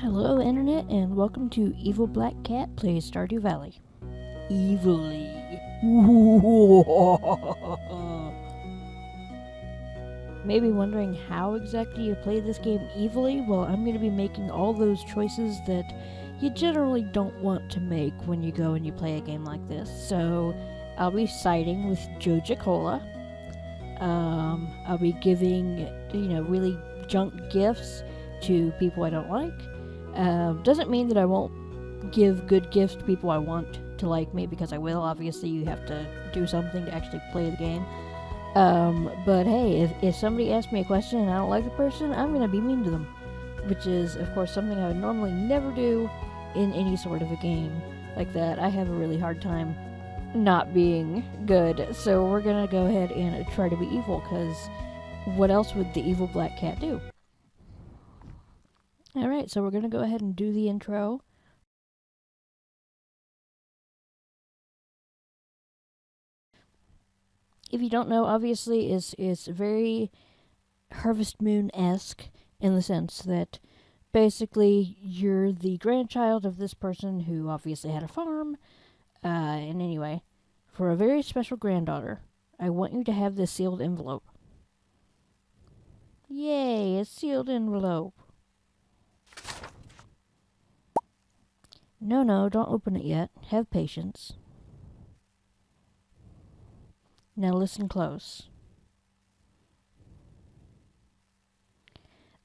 Hello, Internet, and welcome to Evil Black Cat Plays Stardew Valley. Evilly. Maybe wondering how exactly you play this game evilly? Well, I'm going to be making all those choices that you generally don't want to make when you go and you play a game like this. So, I'll be siding with Joja Cola. I'll be giving, really junk gifts to people I don't like. Doesn't mean that I won't give good gifts to people I want to like me, because I will. Obviously, you have to do something to actually play the game. But hey, if somebody asks me a question and I don't like the person, I'm going to be mean to them. Which is, of course, something I would normally never do in any sort of a game like that. I have a really hard time not being good. So we're going to go ahead and try to be evil, because what else would the evil black cat do? Alright, so we're going to go ahead and do the intro. If you don't know, obviously, it's very Harvest Moon-esque in the sense that basically you're the grandchild of this person who obviously had a farm. And anyway, for a very special granddaughter, I want you to have this sealed envelope. Yay, a sealed envelope. No, don't open it yet. Have patience. Now listen close.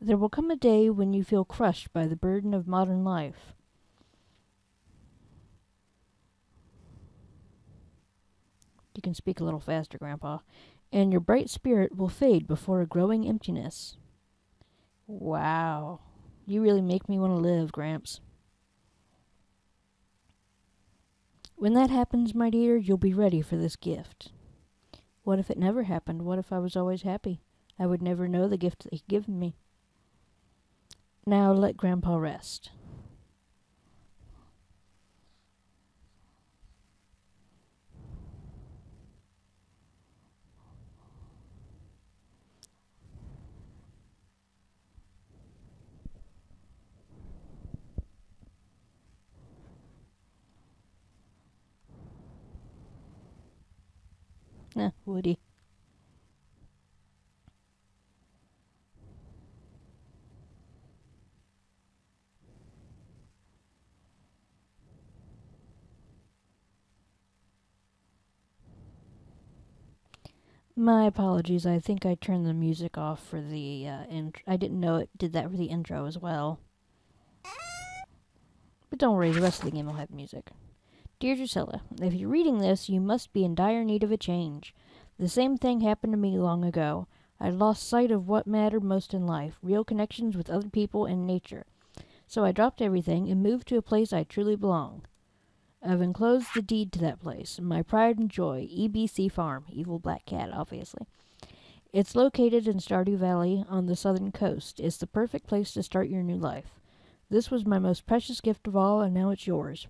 There will come a day when you feel crushed by the burden of modern life. You can speak a little faster, Grandpa. And your bright spirit will fade before a growing emptiness. Wow. You really make me want to live, Gramps. When that happens, my dear, you'll be ready for this gift. What if it never happened? What if I was always happy? I would never know the gift that he'd given me. Now let Grandpa rest. Woody. My apologies. I think I turned the music off for the I didn't know it did that for the intro as well. But don't worry, the rest of the game will have music. Dear Drusilla, if you're reading this, you must be in dire need of a change. The same thing happened to me long ago. I lost sight of what mattered most in life, real connections with other people and nature. So I dropped everything and moved to a place I truly belong. I've enclosed the deed to that place, my pride and joy, EBC Farm, Evil Black Cat, obviously. It's located in Stardew Valley on the southern coast. It's the perfect place to start your new life. This was my most precious gift of all, and now it's yours.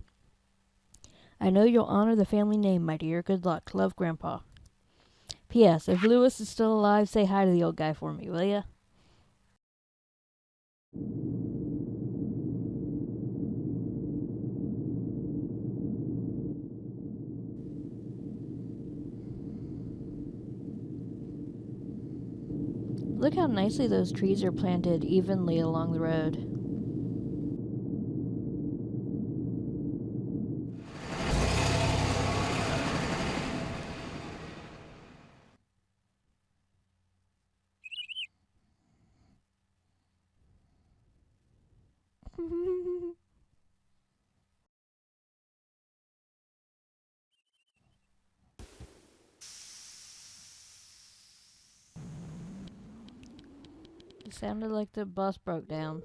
I know you'll honor the family name, my dear. Good luck. Love, Grandpa. P.S. If Lewis is still alive, say hi to the old guy for me, will ya? Look how nicely those trees are planted evenly along the road. It sounded like the bus broke down.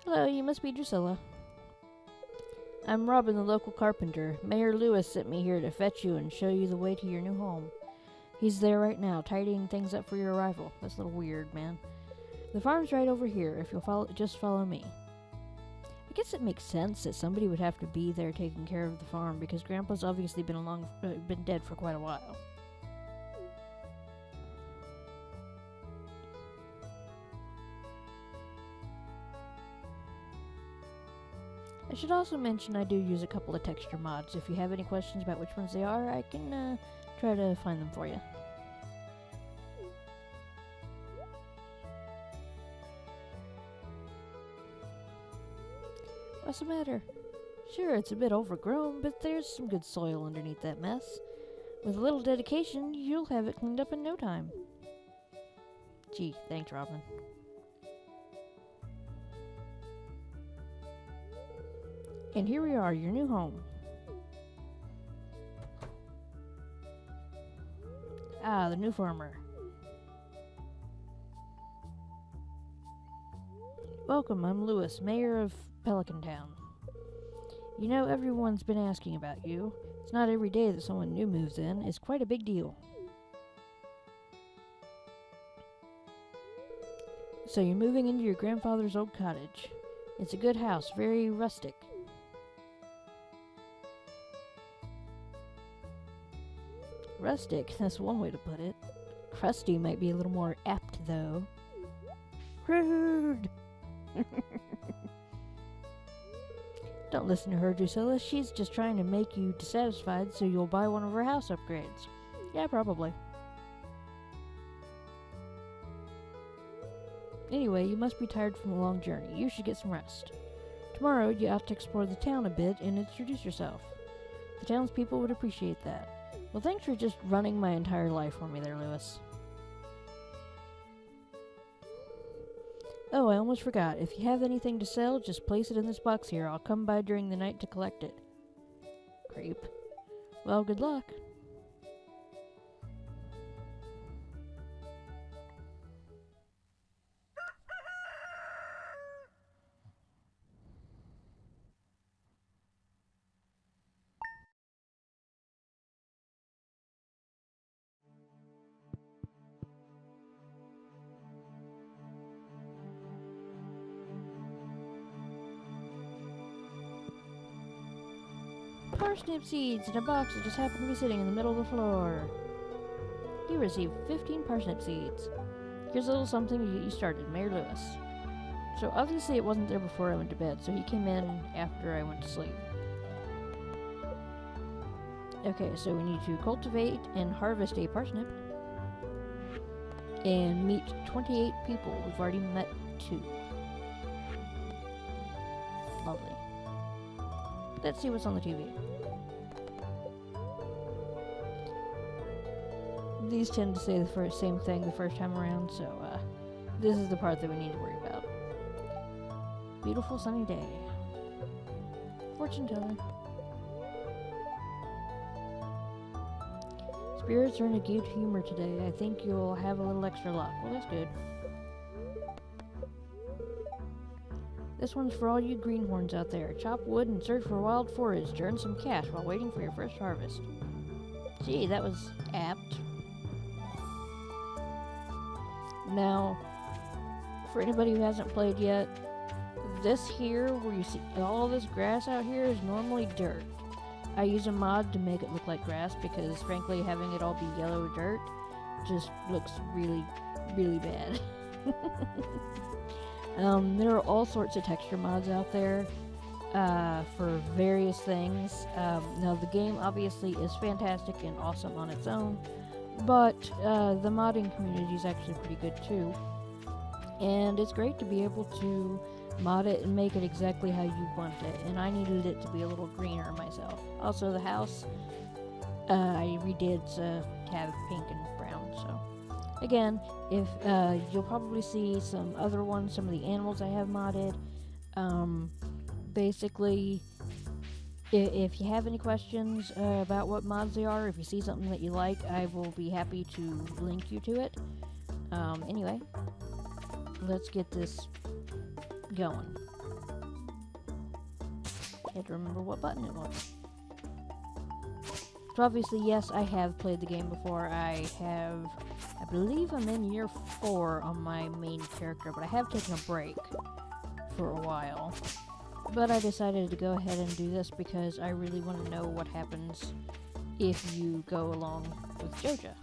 Hello, you must be Drusilla. I'm Robin, the local carpenter. Mayor Lewis sent me here to fetch you and show you the way to your new home. He's there right now, tidying things up for your arrival. That's a little weird, man. The farm's right over here. If you'll just follow me. I guess it makes sense that somebody would have to be there taking care of the farm, because Grandpa's obviously been dead for quite a while. I should also mention I do use a couple of texture mods. If you have any questions about which ones they are, I can try to find them for you. What's the matter? Sure, it's a bit overgrown, but there's some good soil underneath that mess. With a little dedication, you'll have it cleaned up in no time. Gee, thanks, Robin. And here we are, your new home. Ah, the new farmer. Welcome, I'm Lewis, mayor of Pelican Town. You know, everyone's been asking about you. It's not every day that someone new moves in. It's quite a big deal. So you're moving into your grandfather's old cottage. It's a good house, very rustic. Rustic, that's one way to put it. Crusty might be a little more apt, though. Rude! Don't listen to her, Drusilla. She's just trying to make you dissatisfied so you'll buy one of her house upgrades. Yeah, probably. Anyway, you must be tired from a long journey. You should get some rest. Tomorrow, you ought to explore the town a bit and introduce yourself. The townspeople would appreciate that. Well, thanks for just running my entire life for me there, Lewis. Oh, I almost forgot. If you have anything to sell, just place it in this box here. I'll come by during the night to collect it. Creep. Well, good luck. Parsnip seeds in a box that just happened to be sitting in the middle of the floor. You received 15 parsnip seeds. Here's a little something to get you started, Mayor Lewis. So obviously it wasn't there before I went to bed, so he came in after I went to sleep. Okay, so we need to cultivate and harvest a parsnip. And meet 28 people. We've already met 2. Lovely. Let's see what's on the TV. These tend to say the same thing the first time around, so this is the part that we need to worry about. Beautiful sunny day. Fortune teller. Spirits are in a good humor today. I think you'll have a little extra luck. Well, that's good. This one's for all you greenhorns out there. Chop wood and search for wild forage to earn some cash while waiting for your first harvest. Gee, that was apt. Now, for anybody who hasn't played yet, this here, where you see all this grass out here, is normally dirt. I use a mod to make it look like grass because, frankly, having it all be yellow dirt just looks really, really bad. There are all sorts of texture mods out there for various things. Now, the game obviously is fantastic and awesome on its own, but the modding community is actually pretty good too. And it's great to be able to mod it and make it exactly how you want it, and I needed it to be a little greener myself. Also, the house, I redid to have pink and brown, so... Again, if you'll probably see some other ones, some of the animals I have modded. Basically, if you have any questions about what mods they are, if you see something that you like, I will be happy to link you to it. Anyway, let's get this going. I had to remember what button it was. So obviously, yes, I have played the game before. I believe I'm in year 4 on my main character, but I have taken a break for a while. But I decided to go ahead and do this because I really want to know what happens if you go along with Joja.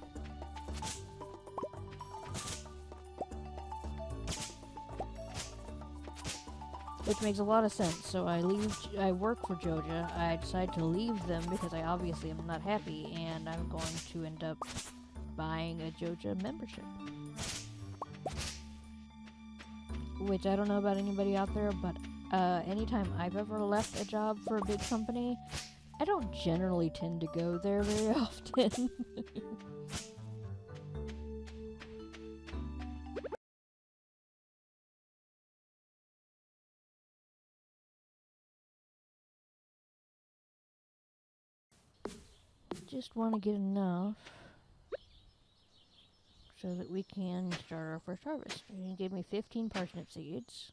which makes a lot of sense. So I work for Joja. I decide to leave them because I obviously am not happy, and I'm going to end up buying a Joja membership. Which I don't know about anybody out there, but anytime I've ever left a job for a big company, I don't generally tend to go there very often. Just want to get enough so that we can start our first harvest. He gave me 15 parsnip seeds.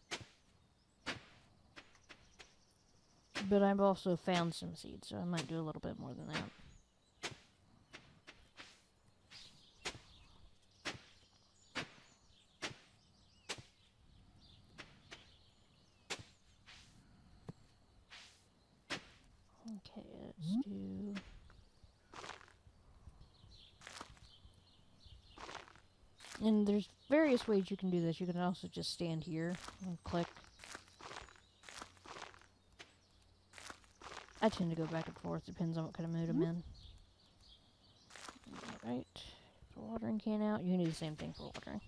But I've also found some seeds, so I might do a little bit more than that. Okay, let's do... And there's various ways you can do this. You can also just stand here and click. I tend to go back and forth, depends on what kind of mood I'm in. Alright, the watering can out. You can do the same thing for watering.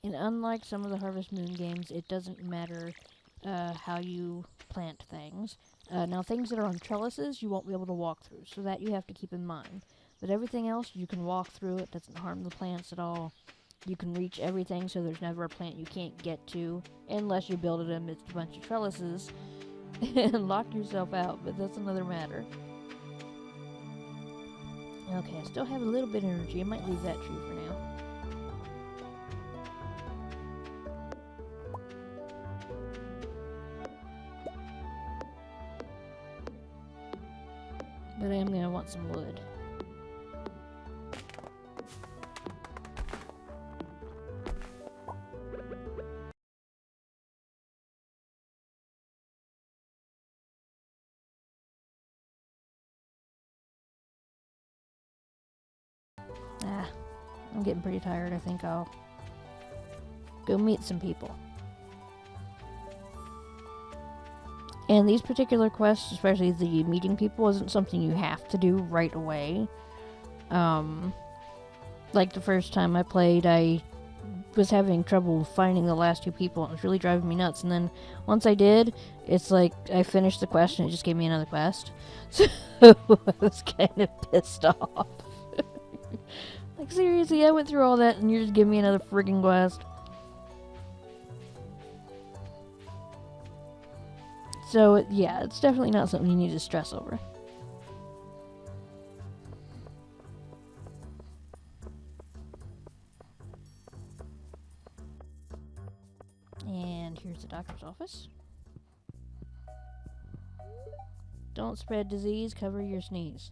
And unlike some of the Harvest Moon games, it doesn't matter how you plant things. Now, things that are on trellises, you won't be able to walk through, so that you have to keep in mind. But everything else, you can walk through. It doesn't harm the plants at all. You can reach everything, so there's never a plant you can't get to, unless you build it amidst a bunch of trellises and lock yourself out, but that's another matter. Okay, I still have a little bit of energy. I might leave that tree for now. But I am going to want some wood. I'm getting pretty tired. I think I'll go meet some people. And these particular quests, especially the meeting people, isn't something you have to do right away. Like the first time I played, I was having trouble finding the last two people. It was really driving me nuts. And then once I did, it's like I finished the quest and it just gave me another quest. So I was kind of pissed off. Like, seriously, I went through all that and you're just giving me another friggin' quest. So, yeah, it's definitely not something you need to stress over. And here's the doctor's office. Don't spread disease, cover your sneeze.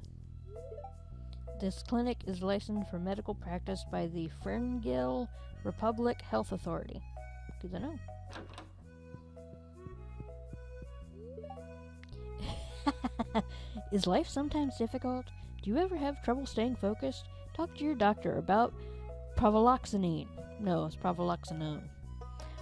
This clinic is licensed for medical practice by the Ferngale Republic Health Authority. Good to know. Is life sometimes difficult? Do you ever have trouble staying focused? Talk to your doctor about pravoxanine. No, it's pravoxanone.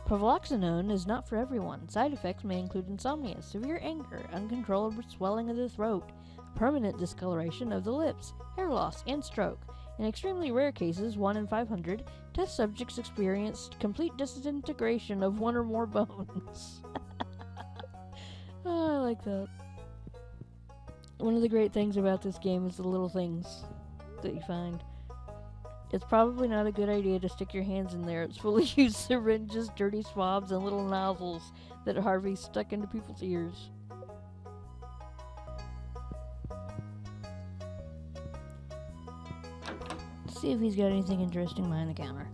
Pravoxanone is not for everyone. Side effects may include insomnia, severe anger, uncontrollable swelling of the throat, permanent discoloration of the lips, hair loss, and stroke. In extremely rare cases, 1 in 500, test subjects experienced complete disintegration of one or more bones. Oh, I like that. One of the great things about this game is the little things that you find. It's probably not a good idea to stick your hands in there. It's full of used syringes, dirty swabs, and little nozzles that Harvey stuck into people's ears. Let's see if he's got anything interesting behind the counter.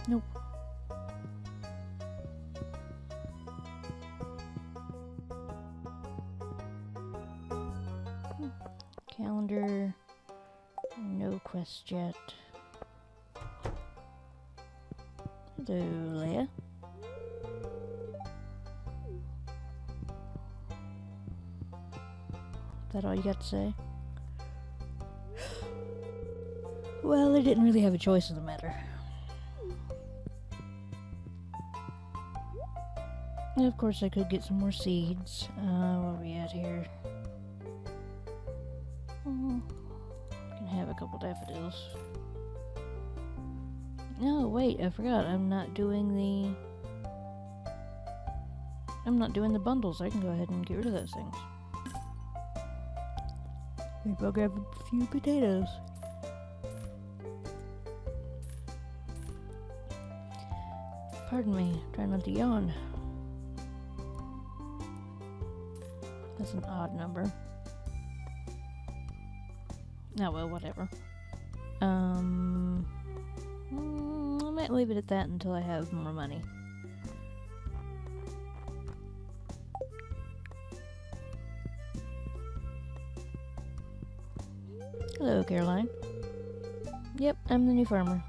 Nope. Calendar. No quest yet. Hello, Leia. That all you got to say? Well, I didn't really have a choice in the matter. And of course, I could get some more seeds. Where are we at here? Oh, I can have a couple daffodils. No, wait, I forgot. I'm not doing the bundles. I can go ahead and get rid of those things. Maybe I'll grab a few potatoes. Pardon me, try not to yawn. That's an odd number. Oh well, whatever. I might leave it at that until I have more money. Hello, Caroline. Yep, I'm the new farmer.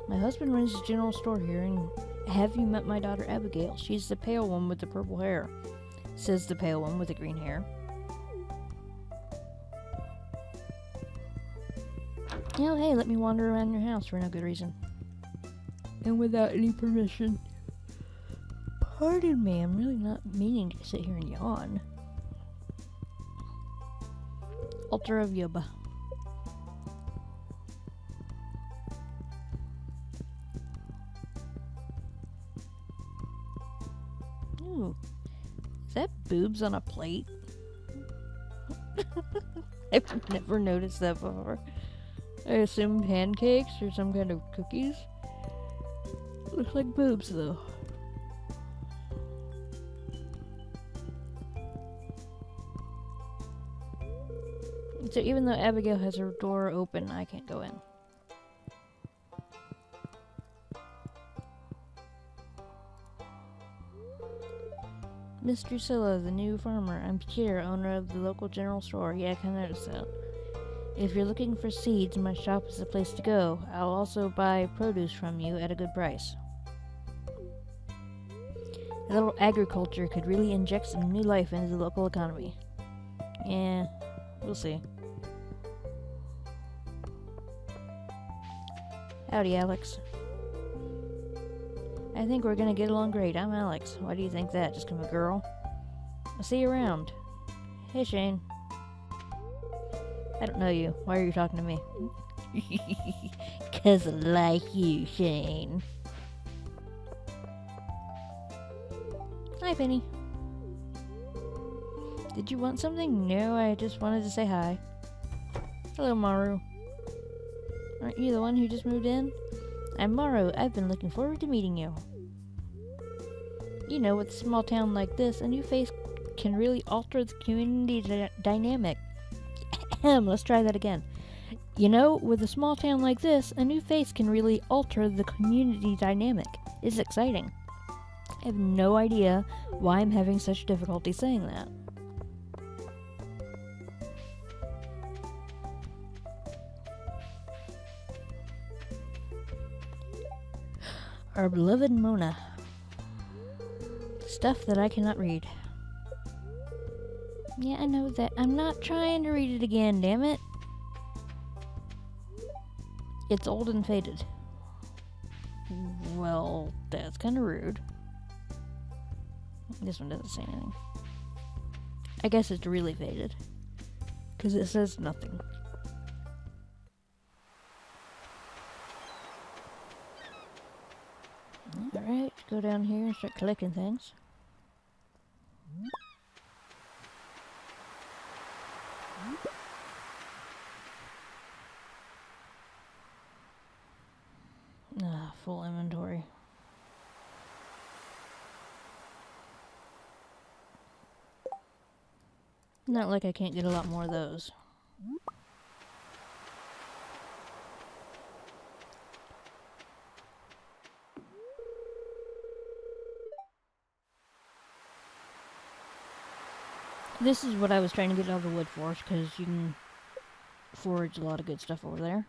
My husband runs a general store here, and have you met my daughter Abigail? She's the pale one with the purple hair, says the pale one with the green hair. Oh, hey, let me wander around your house for no good reason. And without any permission. Pardon me, I'm really not meaning to sit here and yawn. Altar of Yoba. Ooh. Is that boobs on a plate? I've never noticed that before. I assume pancakes or some kind of cookies. Looks like boobs though. So even though Abigail has her door open, I can't go in. Miss Drusilla, the new farmer. I'm Pierre, owner of the local general store. Yeah, I kind of noticed that. If you're looking for seeds, my shop is the place to go. I'll also buy produce from you at a good price. A little agriculture could really inject some new life into the local economy. Yeah, we'll see. Howdy, Alex. I think we're gonna get along great. I'm Alex. Why do you think that? Just 'cause I'm a girl? I'll see you around. Hey, Shane. I don't know you. Why are you talking to me? 'Cause I like you, Shane. Hi, Penny. Did you want something? No, I just wanted to say hi. Hello, Maru. Aren't you the one who just moved in? I'm Maru. I've been looking forward to meeting you. You know, with a small town like this, a new face can really alter the community dynamic. Let's try that again. You know, with a small town like this, a new face can really alter the community dynamic. It's exciting. I have no idea why I'm having such difficulty saying that. Our beloved Mona. Stuff that I cannot read. Yeah, I know that. I'm not trying to read it again, damn it. It's old and faded. Well, that's kind of rude. This one doesn't say anything. I guess it's really faded, 'cause it says nothing. Alright, go down here and start collecting things. Full inventory. Not like I can't get a lot more of those. This is what I was trying to get all the wood for, because you can forage a lot of good stuff over there.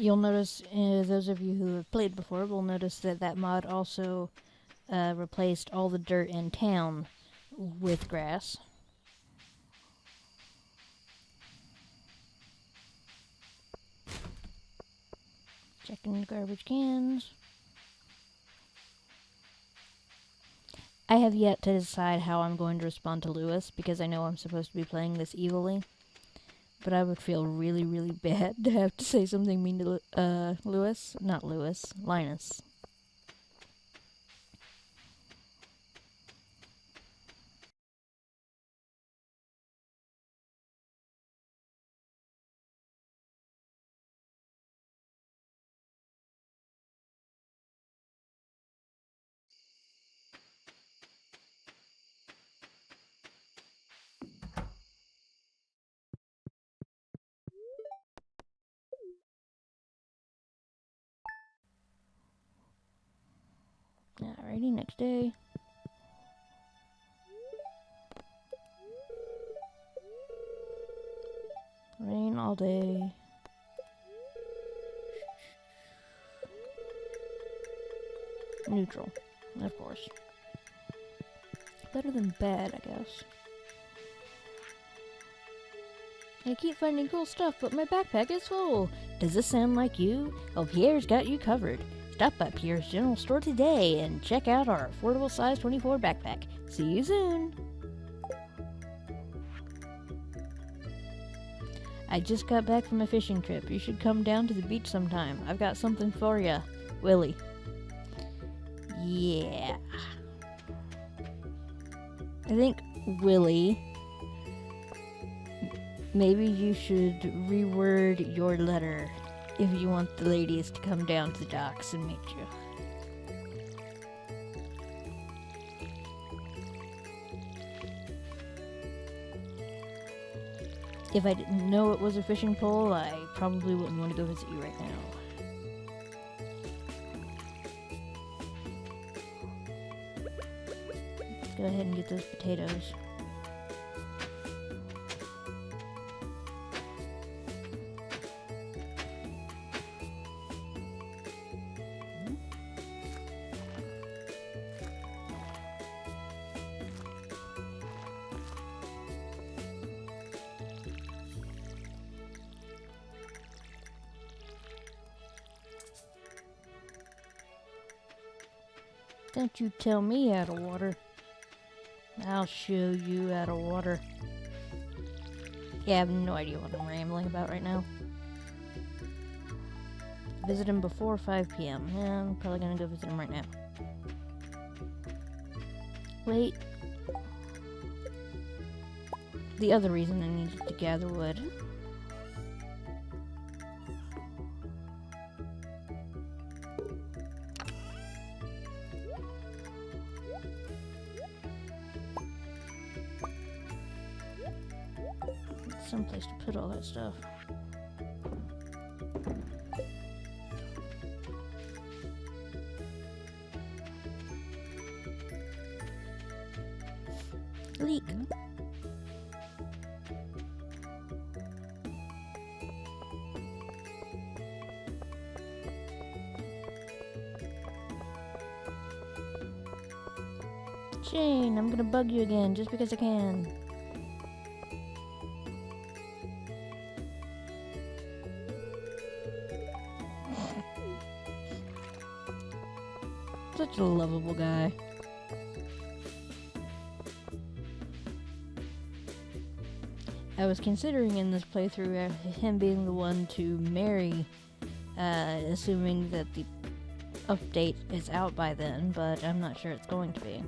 You'll notice, those of you who have played before will notice that that mod also replaced all the dirt in town with grass. Checking the garbage cans. I have yet to decide how I'm going to respond to Lewis, because I know I'm supposed to be playing this evilly. But I would feel really, really bad to have to say something mean to Lewis. Not Lewis, Linus. Alrighty, next day. Rain all day. Neutral, of course. Better than bad, I guess. I keep finding cool stuff, but my backpack is full. Does this sound like you? Well, Pierre's got you covered. Stop by Pierre's General Store today and check out our affordable size 24 backpack. See you soon. I just got back from a fishing trip. You should come down to the beach sometime. I've got something for ya. Willie. Yeah. I think Willie, maybe you should reword your letter if you want the ladies to come down to the docks and meet you. If I didn't know it was a fishing pole, I probably wouldn't want to go visit you right now. Let's go ahead and get those potatoes. Don't you tell me out of water. I'll show you out of water. Yeah, I have no idea what I'm rambling about right now. Visit him before 5 p.m. Yeah, I'm probably gonna go visit him right now. Wait. The other reason I needed to gather wood. Someplace to put all that stuff. Leak. Shane, I'm gonna bug you again just because I can. Such a lovable guy. I was considering in this playthrough him being the one to marry, assuming that the update is out by then, but I'm not sure it's going to be.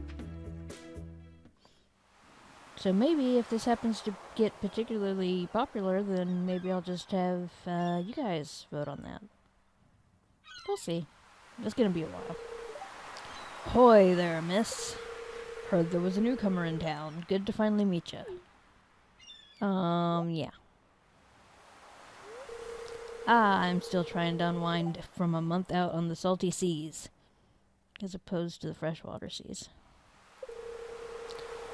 So maybe if this happens to get particularly popular, then maybe I'll just have you guys vote on that. We'll see. It's gonna be a while. Hoy there, miss. Heard there was a newcomer in town. Good to finally meet ya. Yeah. I'm still trying to unwind from a month out on the salty seas, as opposed to the freshwater seas.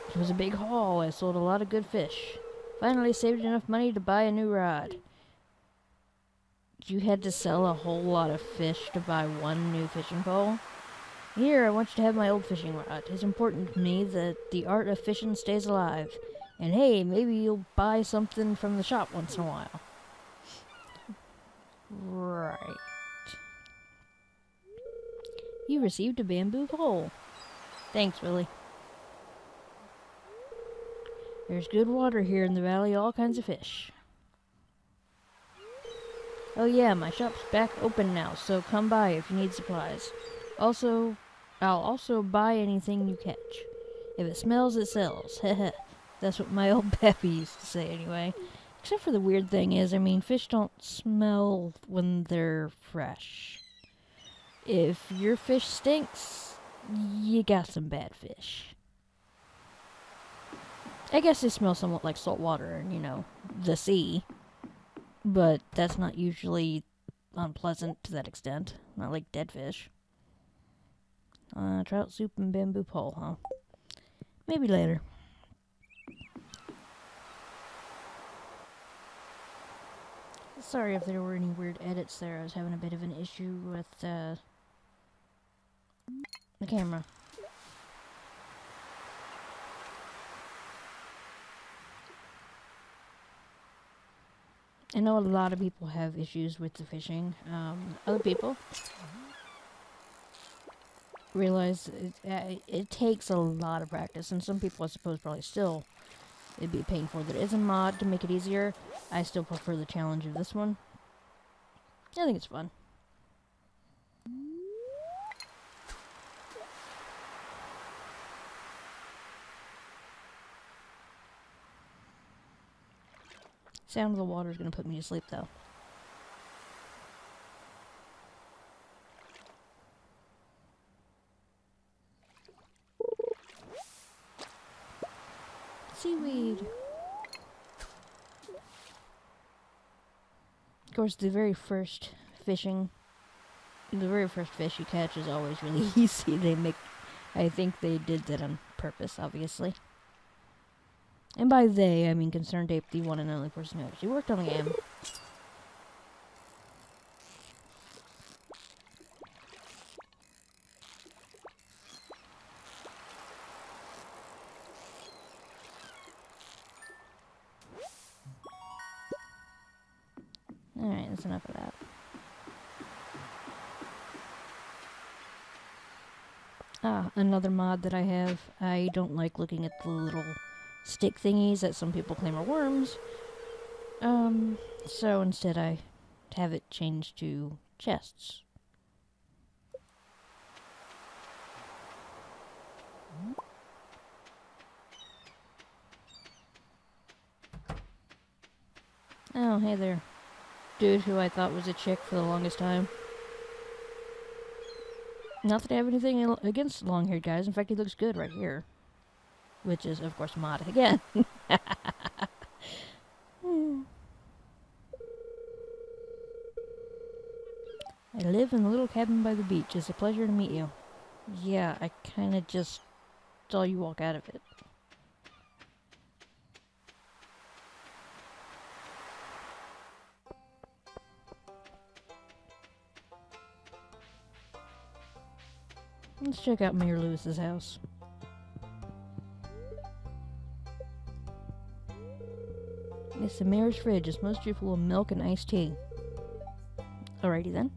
It was a big haul. I sold a lot of good fish. Finally saved enough money to buy a new rod. you had to sell a whole lot of fish to buy one new fishing pole? Here, I want you to have my old fishing rod. It's important to me that the art of fishing stays alive. And hey, maybe you'll buy something from the shop once in a while. Right. You received a bamboo pole. Thanks, Willie. There's good water here in the valley, all kinds of fish. Oh yeah, my shop's back open now, so come by if you need supplies. I'll also buy anything you catch. If it smells, it sells. Heh. That's what my old pappy used to say anyway. Except for the weird thing is, I mean, fish don't smell when they're fresh. If your fish stinks, you got some bad fish. I guess they smell somewhat like salt water and, you know, the sea. But that's not usually unpleasant to that extent. Not like dead fish. Trout soup and bamboo pole, huh? Maybe later. Sorry if there were any weird edits there. I was having a bit of an issue with the camera. I know a lot of people have issues with the fishing. Other people realize it takes a lot of practice, and some people, I suppose, probably still it'd be a pain for. There is a mod to make it easier. I still prefer the challenge of this one. I think it's fun. Sound of the water is going to put me to sleep, though. Seaweed. Of course, the very first fish you catch is always really easy. I think they did that on purpose, obviously. And by they, I mean Concerned Ape, the one and only person who actually worked on the game. Alright, that's enough of that. Another mod that I have. I don't like looking at the little stick thingies that some people claim are worms. So instead I have it changed to chests. Oh, hey there. Dude who I thought was a chick for the longest time. Not that I have anything against long-haired guys. In fact, he looks good right here. Which is, of course, mod again. I live in a little cabin by the beach. It's a pleasure to meet you. Yeah, I kinda just saw you walk out of it. Let's check out Mayor Lewis's house. It's the mayor's fridge. It's mostly full of milk and iced tea. Alrighty then.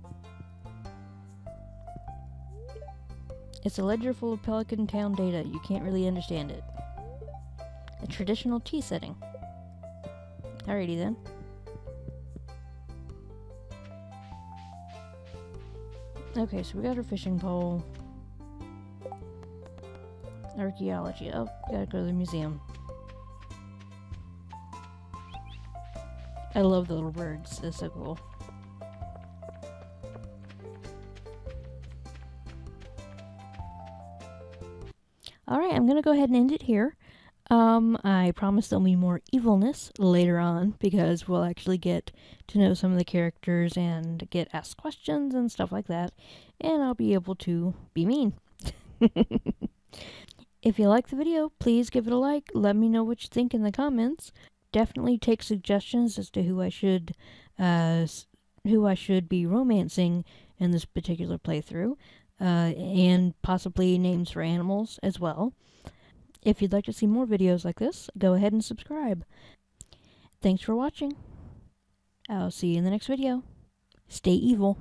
It's a ledger full of Pelican Town data. You can't really understand it. A traditional tea setting. Alrighty then. Okay, so we got our fishing pole. Archaeology. Oh, gotta go to the museum. I love the little birds. They're so cool. Alright, I'm gonna go ahead and end it here. I promise there'll be more evilness later on, because we'll actually get to know some of the characters and get asked questions and stuff like that, and I'll be able to be mean. If you like the video, please give it a like. Let me know what you think in the comments. Definitely take suggestions as to who I should who I should be romancing in this particular playthrough, and possibly names for animals as well. If you'd like to see more videos like this, go ahead and subscribe. Thanks for watching. I'll see you in the next video. Stay evil.